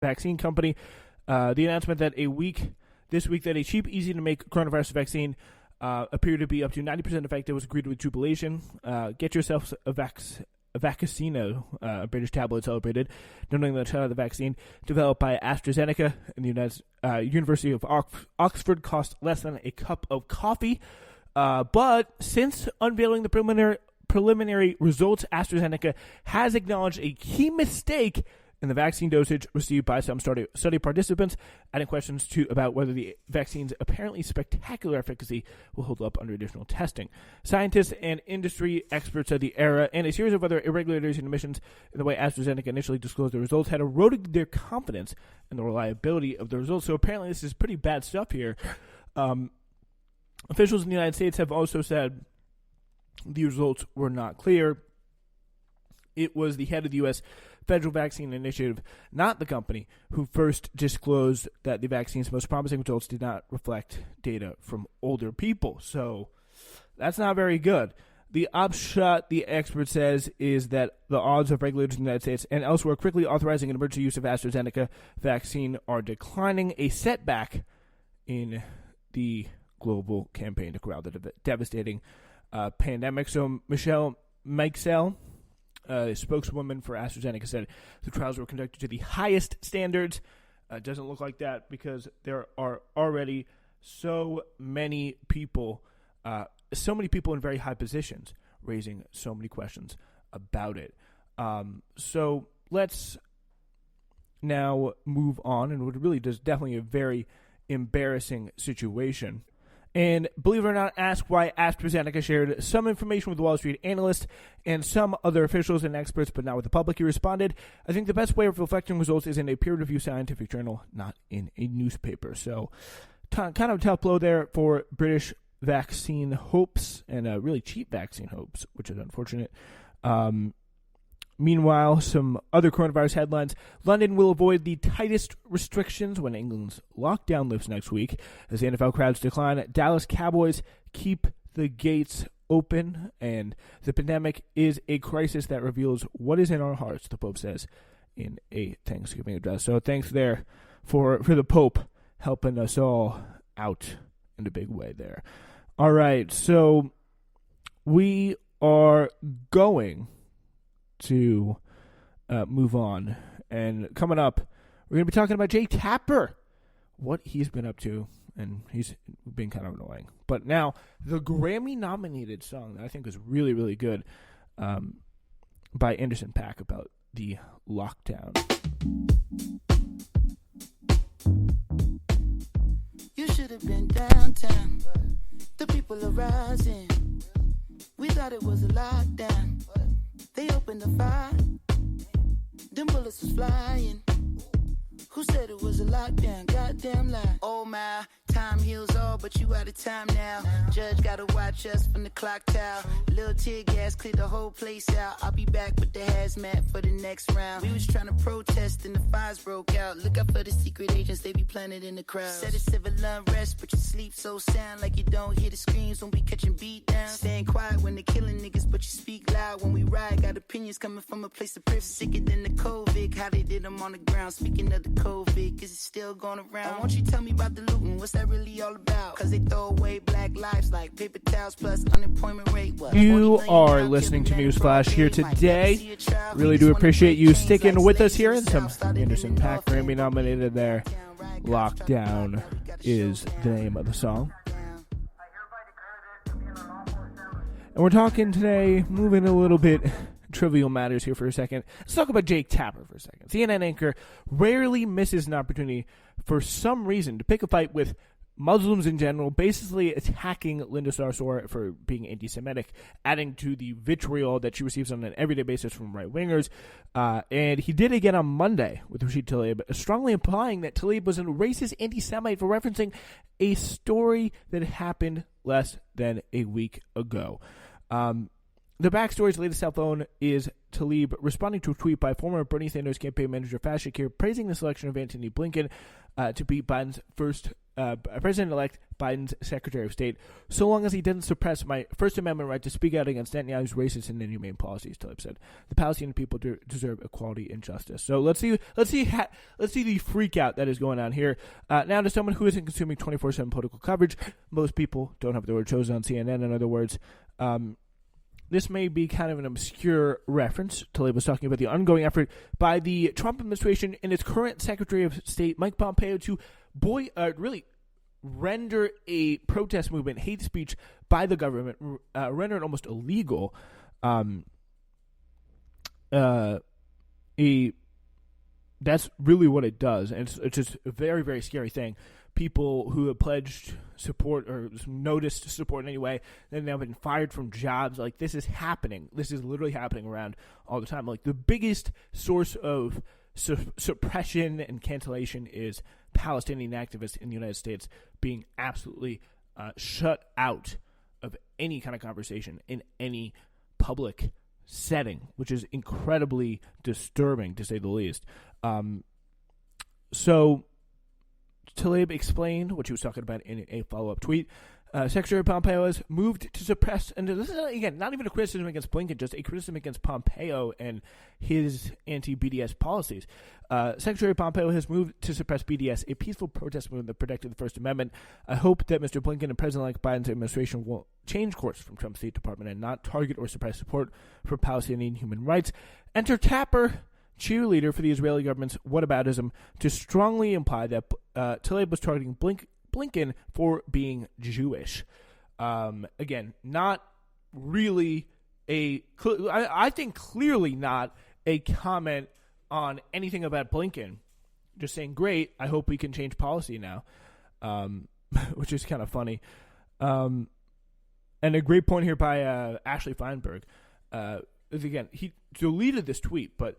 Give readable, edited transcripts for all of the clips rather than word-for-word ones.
vaccine company. The announcement that this week that a cheap, easy to make coronavirus vaccine appeared to be up to 90% effective was greeted with jubilation. Get yourself a Vaccino, a British tabloid celebrated, noting that the vaccine developed by AstraZeneca in the University of Oxford cost less than a cup of coffee. But since unveiling the preliminary results, AstraZeneca has acknowledged a key mistake in the vaccine dosage received by some study participants, adding questions about whether the vaccine's apparently spectacular efficacy will hold up under additional testing. Scientists and industry experts said the error and a series of other irregularities and omissions in the way AstraZeneca initially disclosed the results had eroded their confidence in the reliability of the results. So apparently this is pretty bad stuff here. Officials in the United States have also said the results were not clear. It was the head of the U.S. Federal Vaccine Initiative, not the company, who first disclosed that the vaccine's most promising results did not reflect data from older people. So that's not very good. The upshot, the expert says, is that the odds of regulators in the United States and elsewhere quickly authorizing an emergency use of AstraZeneca vaccine are declining, a setback in the global campaign to corral the devastating pandemic. So Michelle Mikesell, a spokeswoman for AstraZeneca, said the trials were conducted to the highest standards. It doesn't look like that because there are already so many people in very high positions raising so many questions about it. So let's now move on, and what really is definitely a very embarrassing situation. And believe it or not, ask why AstraZeneca shared some information with Wall Street analysts and some other officials and experts, but not with the public. He responded, I think the best way of reflecting results is in a peer-reviewed scientific journal, not in a newspaper. So kind of a tough blow there for British vaccine hopes and really cheap vaccine hopes, which is unfortunate. Meanwhile, some other coronavirus headlines. London will avoid the tightest restrictions when England's lockdown lifts next week. As the NFL crowds decline, Dallas Cowboys keep the gates open. And the pandemic is a crisis that reveals what is in our hearts, the Pope says in a Thanksgiving address. So thanks there for the Pope helping us all out in a big way there. All right, so we are going to move on, and coming up we're going to be talking about Jake Tapper, what he's been up to, and he's been kind of annoying. But now the Grammy nominated song that I think is really, really good, by Anderson .Paak about the lockdown. You should have been downtown, the people are rising, we thought it was a lockdown. They opened the fire, them bullets was flying. Who said it was a lockdown? Goddamn lie. Oh my, time heals all, but you out of time now. Judge gotta watch us from the clock tower. Little tear gas cleared the whole place out. I'll be back with the hazmat for the next round. We was trying to protest and the fires broke out. Look out for the secret agents, they be planted in the crowd. Said it's civil unrest, but you sleep so sound like you don't hear the screams when we catching beat down. Staying quiet when they killing niggas, but you speak loud when we ride. Got opinions coming from a place of privilege, sicker than the COVID. How they did them on the ground. Speaking of the COVID, cause it's still going around. Won't you tell me about the looting? What's that really all about? Cause they throw away black lives like paper towels plus unemployment rate. What? You are listening to Newsflash here today. Really do appreciate you sticking with us here. And some Anderson .Paak Grammy nominated there. Lockdown is the name of the song. And we're talking today, moving a little bit trivial matters here for a second. Let's talk about Jake Tapper for a second. CNN anchor rarely misses an opportunity for some reason to pick a fight with Muslims in general, basically attacking Linda Sarsour for being anti-Semitic, adding to the vitriol that she receives on an everyday basis from right-wingers. And he did again on Monday with Rashid Tlaib, strongly implying that Tlaib was a racist anti-Semite for referencing a story that happened less than a week ago. The backstory's latest cell phone is Tlaib responding to a tweet by former Bernie Sanders campaign manager Faiz Shakir praising the selection of Antony Blinken to be Biden's first President-elect Biden's Secretary of State, so long as he doesn't suppress my First Amendment right to speak out against Netanyahu's racist and inhumane policies. Tlaib said, "The Palestinian people deserve equality and justice." So let's see the freak out that is going on here. Now, to someone who isn't consuming 24/7 political coverage, most people don't have the word chosen on CNN. In other words, this may be kind of an obscure reference. Tlaib was talking about the ongoing effort by the Trump administration and its current Secretary of State, Mike Pompeo, to really render a protest movement, hate speech by the government, render it almost illegal. That's really what it does, and it's just a very, very scary thing. People who have pledged support or noticed support in any way, then they've been fired from jobs. Like, this is happening. This is literally happening around all the time. Like, the biggest source of suppression and cancellation is Palestinian activists in the United States being absolutely shut out of any kind of conversation in any public setting, which is incredibly disturbing, to say the least. So Tlaib explained what she was talking about in a follow-up tweet. Secretary Pompeo has moved to suppress, and this is, again, not even a criticism against Blinken, just a criticism against Pompeo and his anti-BDS policies. Secretary Pompeo has moved to suppress BDS, a peaceful protest movement that protected the First Amendment. I hope that Mr. Blinken and President-elect Biden's administration will change course from Trump's State Department and not target or suppress support for Palestinian human rights. Enter Tapper, cheerleader for the Israeli government's whataboutism, to strongly imply that Tlaib was targeting Blinken for being Jewish. Again, not really I think clearly not a comment on anything about Blinken. Just saying, great, I hope we can change policy now, which is kind of funny. And a great point here by Ashley Feinberg. Again, he deleted this tweet, but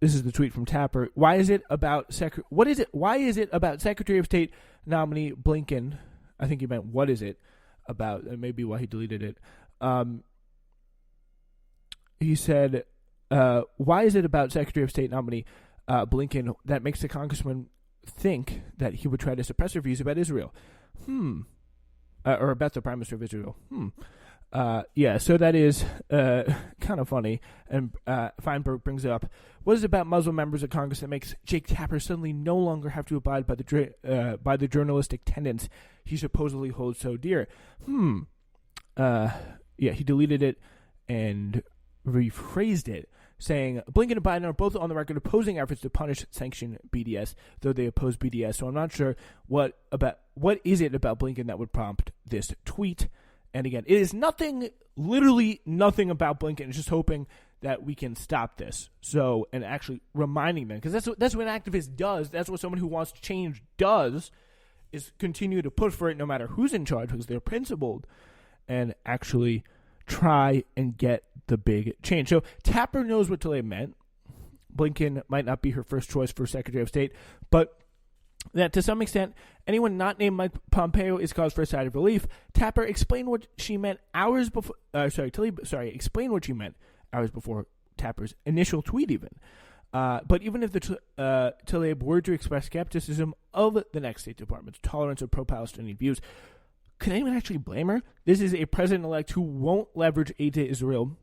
this is the tweet from Tapper. Why is it about Secretary of State nominee Blinken? I think he meant, what is it about? And maybe why he deleted it. He said, why is it about Secretary of State nominee Blinken that makes the congressman think that he would try to suppress her views about Israel? Or about the Prime Minister of Israel. So that is kind of funny. And Feinberg brings up, what is it about Muslim members of Congress that makes Jake Tapper suddenly no longer have to abide by the journalistic tenets he supposedly holds so dear? He deleted it and rephrased it, saying, Blinken and Biden are both on the record opposing efforts to punish sanction BDS, though they oppose BDS. So I'm not sure what is it about Blinken that would prompt this tweet. And again, it is literally nothing about Blinken. It's just hoping that we can stop this. So, and actually reminding them, because that's what an activist does. That's what someone who wants to change does, is continue to push for it no matter who's in charge, because they're principled, and actually try and get the big change. So Tapper knows what Tlaib meant. Blinken might not be her first choice for Secretary of State, but that to some extent, anyone not named Mike Pompeo is cause for a sigh of relief. Tapper explained what she meant hours before. Explained what she meant hours before Tapper's initial tweet, even. But even if the Tlaib were to express skepticism of the next State Department's tolerance of pro-Palestinian views, can anyone actually blame her? This is a president-elect who won't leverage aid to Israel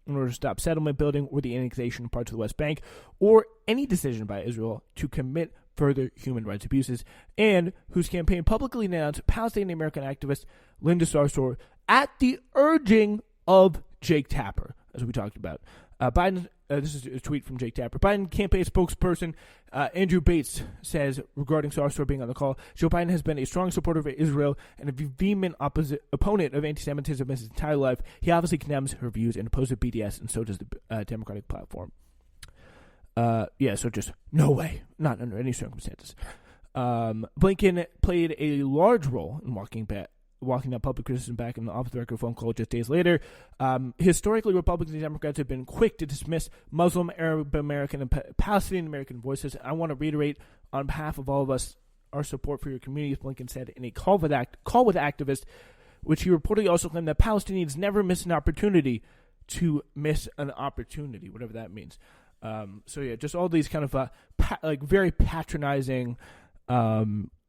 in order to stop settlement building or the annexation of parts of the West Bank, or any decision by Israel to commit further human rights abuses, and whose campaign publicly announced Palestinian American activist Linda Sarsour at the urging of Jake Tapper, as we talked about. Biden, this is a tweet from Jake Tapper. Biden campaign spokesperson Andrew Bates says regarding Sarsour being on the call, Joe Biden has been a strong supporter of Israel and a vehement opponent of anti-Semitism his entire life. He obviously condemns her views and opposes BDS, and so does the Democratic platform. So just no way, not under any circumstances. Blinken played a large role in walking that public criticism back in the off-the-record phone call just days later. Historically, Republicans and Democrats have been quick to dismiss Muslim, Arab American, and Palestinian American voices. I want to reiterate on behalf of all of us our support for your communities, Blinken said in a call with activists, which he reportedly also claimed that Palestinians never miss an opportunity to miss an opportunity, whatever that means. Just all these kind of very patronizing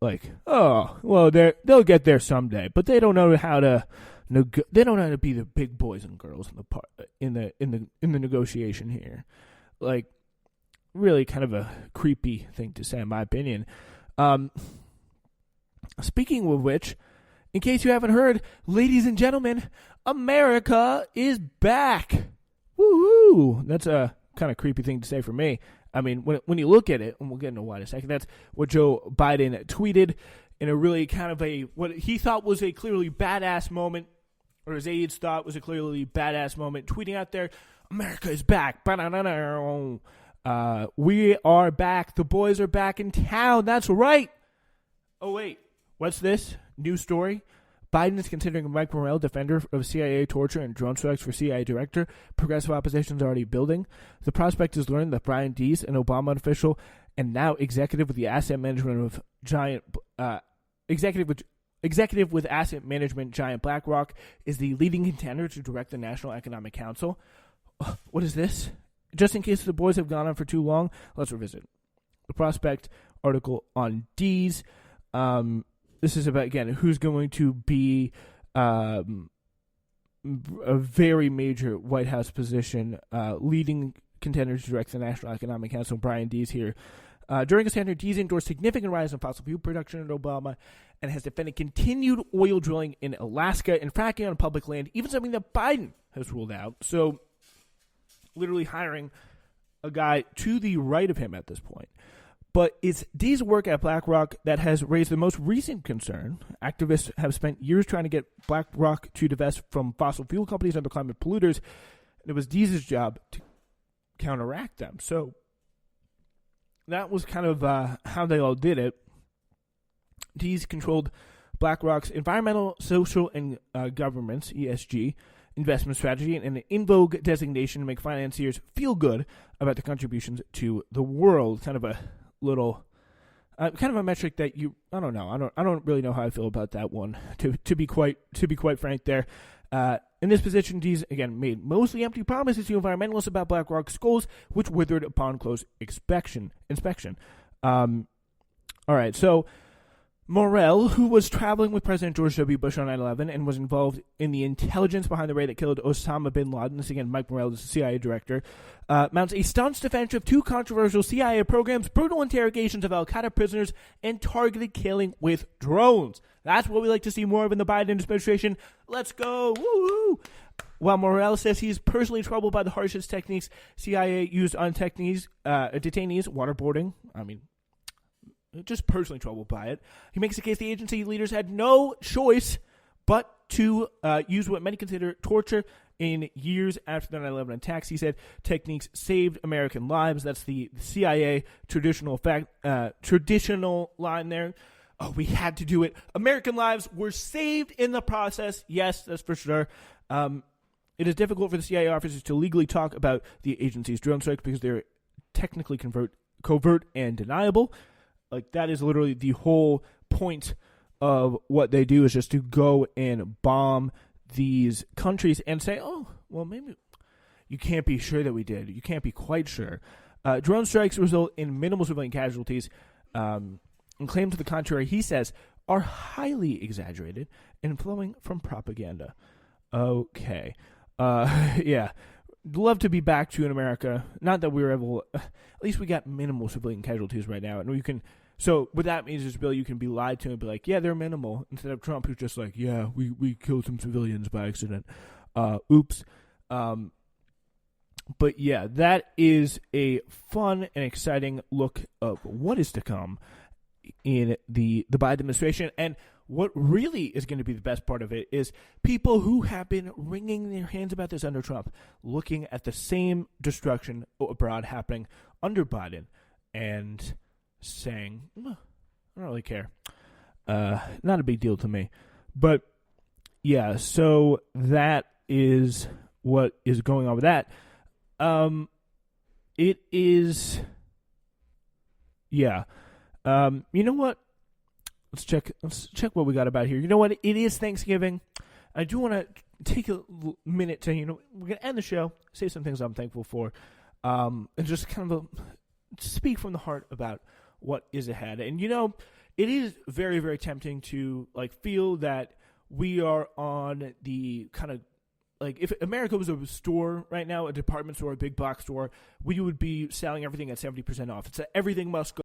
like, oh, well, they'll get there someday, but they don't know how to. They don't know how to be the big boys and girls in the negotiation here. Like, really, kind of a creepy thing to say, in my opinion. Speaking of which, in case you haven't heard, ladies and gentlemen, America is back. Woohoo! That's a kind of creepy thing to say for me. I mean, when you look at it, and we'll get into why in a second, that's what Joe Biden tweeted in a really kind of what he thought was a clearly badass moment, or his aides thought was a clearly badass moment, tweeting out there, America is back. We are back. The boys are back in town. That's right. Oh, wait. What's this? New story. Biden is considering Mike Morell, defender of CIA torture and drone strikes for CIA director. Progressive opposition is already building. The prospect has learned that Brian Deese, an Obama official and now executive with the asset management of executive with asset management giant BlackRock, is the leading contender to direct the National Economic Council. What is this? Just in case the boys have gone on for too long, let's revisit the prospect article on Deese. This is about, again, who's going to be a very major White House position, leading contender to direct the National Economic Council, Brian Deese here. During his tenure, Deese endorsed significant rise in fossil fuel production in Obama and has defended continued oil drilling in Alaska and fracking on public land, even something that Biden has ruled out. So, literally hiring a guy to the right of him at this point. But it's Deese's work at BlackRock that has raised the most recent concern. Activists have spent years trying to get BlackRock to divest from fossil fuel companies and other climate polluters, and it was Deese's job to counteract them. So that was kind of how they all did it. Deese controlled BlackRock's environmental, social, and governance, ESG, investment strategy, and an in vogue designation to make financiers feel good about the contributions to the world. Kind of a little, kind of a metric that I don't know. I don't really know how I feel about that one. To be quite frank, there. In this position, Deese again made mostly empty promises to environmentalists about BlackRock's goals, which withered upon close inspection. All right, so Morell, who was traveling with President George W. Bush on 9/11 and was involved in the intelligence behind the raid that killed Osama bin Laden, this again, Mike Morell, the CIA director, mounts a staunch defense of two controversial CIA programs, brutal interrogations of al-Qaeda prisoners, and targeted killing with drones. That's what we like to see more of in the Biden administration. Let's go! Woo-hoo! While Morell says he's personally troubled by the harshest techniques CIA used on detainees, waterboarding, just personally troubled by it. He makes the case the agency leaders had no choice but to use what many consider torture in years after the 9/11 attacks. He said techniques saved American lives. That's the CIA traditional line there. Oh, we had to do it. American lives were saved in the process. Yes, that's for sure. It is difficult for the CIA officers to legally talk about the agency's drone strikes because they're technically covert and deniable. Like, that is literally the whole point of what they do, is just to go and bomb these countries and say, oh, well, maybe you can't be sure that we did. You can't be quite sure. Drone strikes result in minimal civilian casualties, and claims to the contrary, he says, are highly exaggerated and flowing from propaganda. Okay. Yeah. Love to be back to in America. Not that we were able, at least we got minimal civilian casualties right now. And we can, so what that means is, Bill, you can be lied to and be like, yeah, they're minimal. Instead of Trump, who's just like, yeah, we killed some civilians by accident. Oops. But yeah, that is a fun and exciting look of what is to come in the Biden administration. And what really is going to be the best part of it is people who have been wringing their hands about this under Trump, looking at the same destruction abroad happening under Biden and saying, I don't really care. Not a big deal to me. But yeah, so that is what is going on with that. It is, yeah. You know what? Let's check what we got about here. You know what? It is Thanksgiving. I do want to take a minute to, we're going to end the show, say some things I'm thankful for, and just kind of speak from the heart about what is ahead. And, it is very, very tempting to like feel that we are on the kind of like if America was a store right now, a department store, a big box store, we would be selling everything at 70% off. It's a everything must go